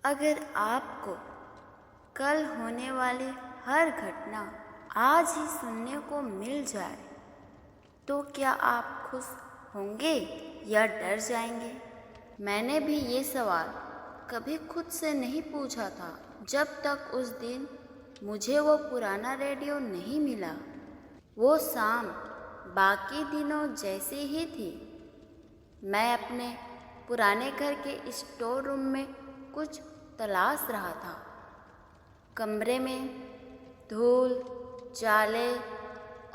अगर आपको कल होने वाली हर घटना आज ही सुनने को मिल जाए तो क्या आप खुश होंगे या डर जाएंगे? मैंने भी ये सवाल कभी खुद से नहीं पूछा था जब तक उस दिन मुझे वो पुराना रेडियो नहीं मिला। वो शाम बाकी दिनों जैसी ही थी। मैं अपने पुराने घर के स्टोर रूम में कुछ तलाश रहा था। कमरे में धूल, जाले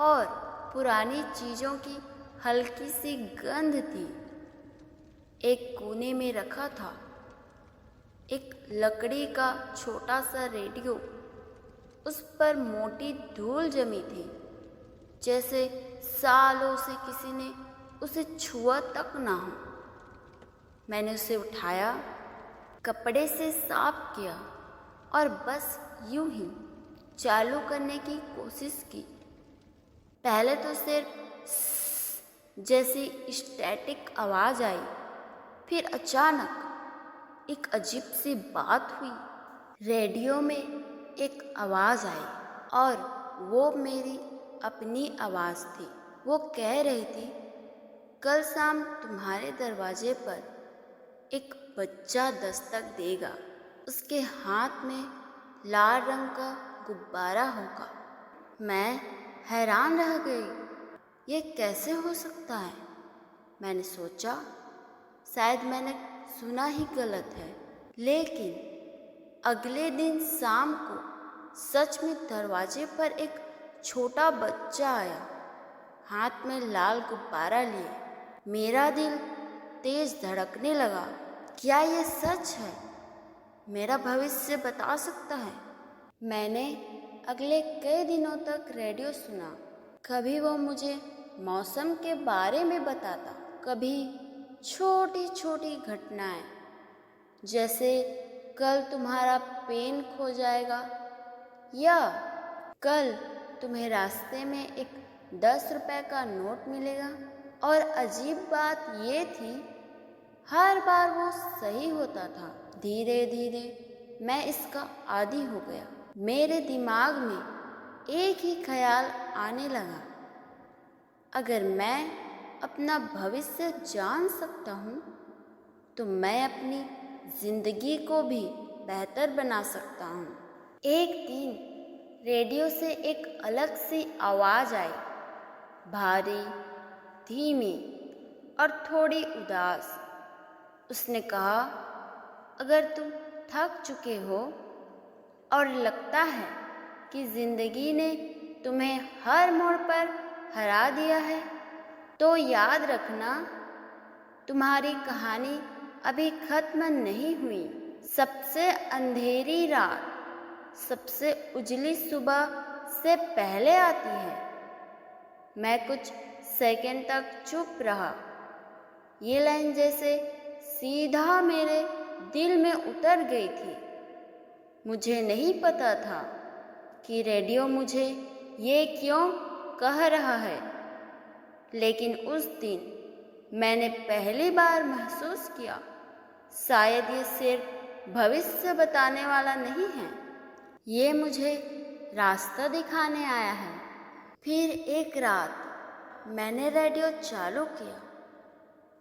और पुरानी चीज़ों की हल्की सी गंध थी। एक कोने में रखा था एक लकड़ी का छोटा सा रेडियो। उस पर मोटी धूल जमी थी, जैसे सालों से किसी ने उसे छुआ तक ना हो। मैंने उसे उठाया, कपड़े से साफ किया और बस यूं ही चालू करने की कोशिश की। पहले तो सिर्फ स्स जैसी स्टैटिक आवाज़ आई, फिर अचानक एक अजीब सी बात हुई। रेडियो में एक आवाज़ आई और वो मेरी अपनी आवाज़ थी। वो कह रही थी, कल शाम तुम्हारे दरवाजे पर एक बच्चा दस्तक देगा। उसके हाथ में लाल रंग का गुब्बारा होगा। मैं हैरान रह गई। ये कैसे हो सकता है? मैंने सोचा शायद मैंने सुना ही गलत है। लेकिन अगले दिन शाम को सच में दरवाजे पर एक छोटा बच्चा आया, हाथ में लाल गुब्बारा लिए। मेरा दिल तेज धड़कने लगा। क्या ये सच है? मेरा भविष्य बता सकता है? मैंने अगले कई दिनों तक रेडियो सुना। कभी वो मुझे मौसम के बारे में बताता, कभी छोटी छोटी घटनाएं, जैसे कल तुम्हारा पेन खो जाएगा या कल तुम्हें रास्ते में एक 10 रुपए का नोट मिलेगा। और अजीब बात ये थी, हर बार वो सही होता था। धीरे धीरे मैं इसका आदी हो गया। मेरे दिमाग में एक ही ख्याल आने लगा, अगर मैं अपना भविष्य जान सकता हूँ तो मैं अपनी जिंदगी को भी बेहतर बना सकता हूँ। एक दिन रेडियो से एक अलग सी आवाज़ आई, भारी, धीमी और थोड़ी उदास। उसने कहा, अगर तुम थक चुके हो और लगता है कि ज़िंदगी ने तुम्हें हर मोड़ पर हरा दिया है, तो याद रखना, तुम्हारी कहानी अभी खत्म नहीं हुई। सबसे अंधेरी रात सबसे उजली सुबह से पहले आती है। मैं कुछ सेकंड तक चुप रहा। ये लाइन जैसे सीधा मेरे दिल में उतर गई थी। मुझे नहीं पता था कि रेडियो मुझे ये क्यों कह रहा है, लेकिन उस दिन मैंने पहली बार महसूस किया, शायद ये सिर्फ भविष्य बताने वाला नहीं है, ये मुझे रास्ता दिखाने आया है। फिर एक रात मैंने रेडियो चालू किया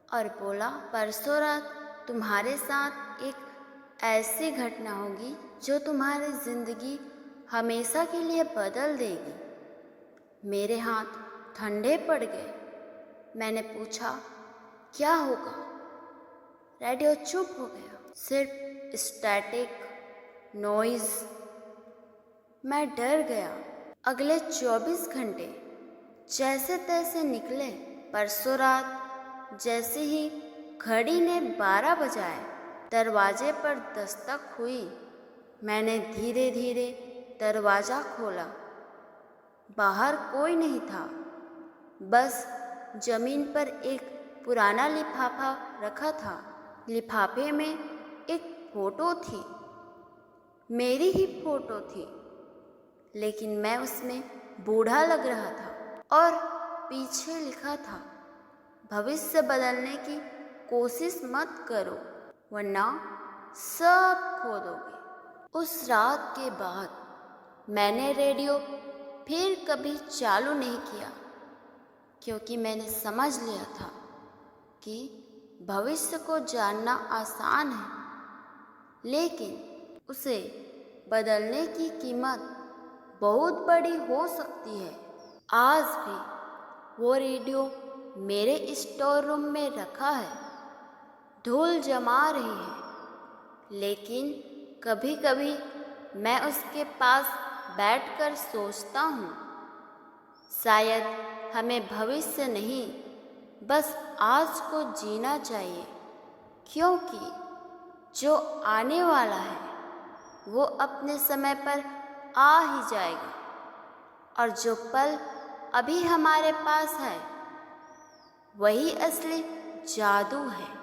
और बोला, परसों रात तुम्हारे साथ एक ऐसी घटना होगी जो तुम्हारी ज़िंदगी हमेशा के लिए बदल देगी। मेरे हाथ ठंडे पड़ गए। मैंने पूछा, क्या होगा? रेडियो चुप हो गया, सिर्फ स्टैटिक नॉइज़। मैं डर गया। अगले 24 घंटे जैसे तैसे निकले। परसों रात जैसे ही घड़ी ने 12 बजाए, दरवाजे पर दस्तक हुई। मैंने धीरे धीरे दरवाज़ा खोला। बाहर कोई नहीं था, बस जमीन पर एक पुराना लिफाफा रखा था। लिफाफे में एक फ़ोटो थी, मेरी ही फ़ोटो थी, लेकिन मैं उसमें बूढ़ा लग रहा था और पीछे लिखा था, भविष्य बदलने की कोशिश मत करो वरना सब खो दोगे। उस रात के बाद मैंने रेडियो फिर कभी चालू नहीं किया, क्योंकि मैंने समझ लिया था कि भविष्य को जानना आसान है, लेकिन उसे बदलने की कीमत बहुत बड़ी हो सकती है। आज भी वो रेडियो मेरे स्टोर रूम में रखा है, धूल जमा रही है, लेकिन कभी कभी मैं उसके पास बैठकर सोचता हूँ, शायद हमें भविष्य नहीं, बस आज को जीना चाहिए, क्योंकि जो आने वाला है वो अपने समय पर आ ही जाएगा, और जो पल अभी हमारे पास है वही असली जादू है।